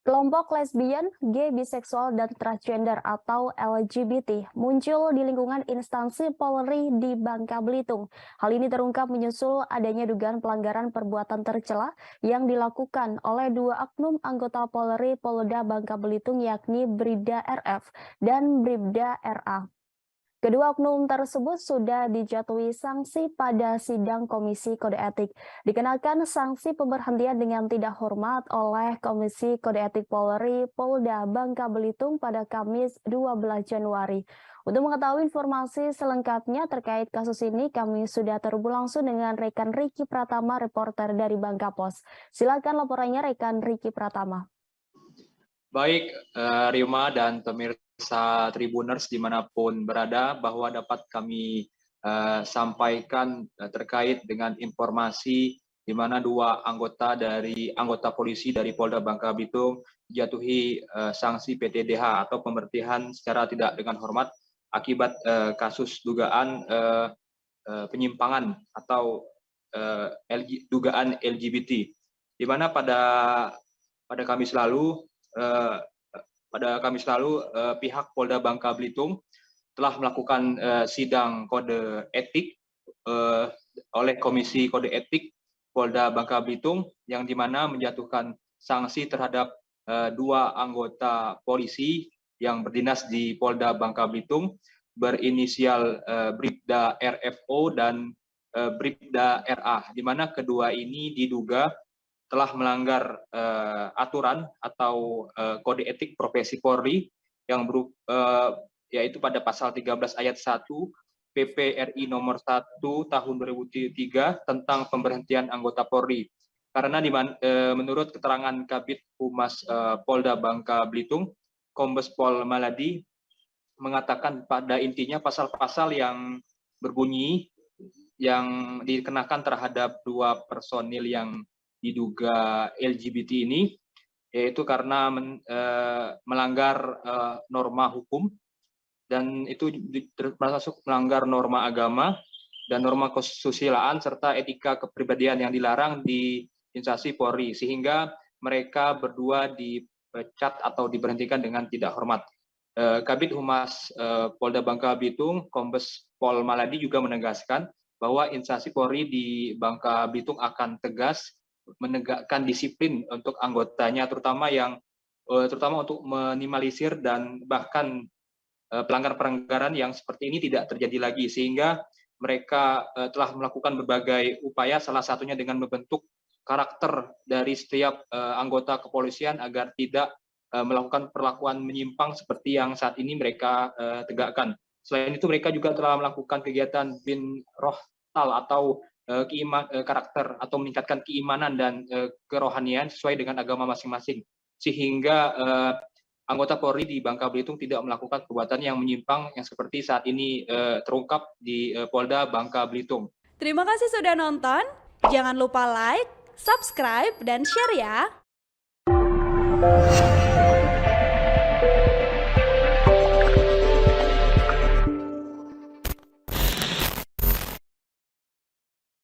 Kelompok lesbian, gay, biseksual, dan transgender atau LGBT muncul di lingkungan instansi Polri di Bangka Belitung. Hal ini terungkap menyusul adanya dugaan pelanggaran perbuatan tercela yang dilakukan oleh dua oknum anggota Polri Polda Bangka Belitung yakni Bribda RF dan Bribda RA. Kedua oknum tersebut sudah dijatuhi sanksi pada sidang Komisi Kode Etik. Dikenakan sanksi pemberhentian dengan tidak hormat oleh Komisi Kode Etik Polri Polda Bangka Belitung pada Kamis 12 Januari. Untuk mengetahui informasi selengkapnya terkait kasus ini, kami sudah terhubung langsung dengan rekan Riki Pratama, reporter dari Bangka Pos. Silakan laporannya rekan Riki Pratama. Baik, Rima dan pemirsa Tribuners dimanapun berada, bahwa dapat kami sampaikan terkait dengan informasi di mana dua anggota polisi dari Polda Bangka Belitung dijatuhi sanksi PTDH atau pemberhentian secara tidak dengan hormat akibat kasus dugaan penyimpangan atau dugaan LGBT, di mana pada Kamis lalu pihak Polda Bangka Belitung telah melakukan sidang kode etik oleh Komisi Kode Etik Polda Bangka Belitung yang dimana menjatuhkan sanksi terhadap dua anggota polisi yang berdinas di Polda Bangka Belitung berinisial Bribda RFO dan Bribda RA, di mana kedua ini diduga telah melanggar aturan atau kode etik profesi Polri yang yaitu pada pasal 13 ayat 1 PP RI nomor 1 tahun 2003 tentang pemberhentian anggota Polri. Karena menurut keterangan Kabid Humas Polda Bangka Belitung, Kombes Pol Maladi mengatakan pada intinya pasal-pasal yang berbunyi yang dikenakan terhadap dua personil yang diduga LGBT ini, yaitu karena melanggar norma hukum, dan itu termasuk melanggar norma agama dan norma kesusilaan serta etika kepribadian yang dilarang di instansi Polri, sehingga mereka berdua dipecat atau diberhentikan dengan tidak hormat. Kabid Humas Polda Bangka Belitung, Kombes Pol Maladi juga menegaskan bahwa instansi Polri di Bangka Belitung akan tegas menegakkan disiplin untuk anggotanya, terutama untuk meminimalisir dan bahkan pelanggaran-pelanggaran yang seperti ini tidak terjadi lagi, sehingga mereka telah melakukan berbagai upaya, salah satunya dengan membentuk karakter dari setiap anggota kepolisian agar tidak melakukan perlakuan menyimpang seperti yang saat ini mereka tegakkan. Selain itu, mereka juga telah melakukan kegiatan bin rohtal atau karakter atau meningkatkan keimanan dan kerohanian sesuai dengan agama masing-masing, sehingga anggota Polri di Bangka Belitung tidak melakukan perbuatan yang menyimpang yang seperti saat ini terungkap di Polda Bangka Belitung. Terima kasih sudah nonton. Jangan lupa like, subscribe, dan share ya.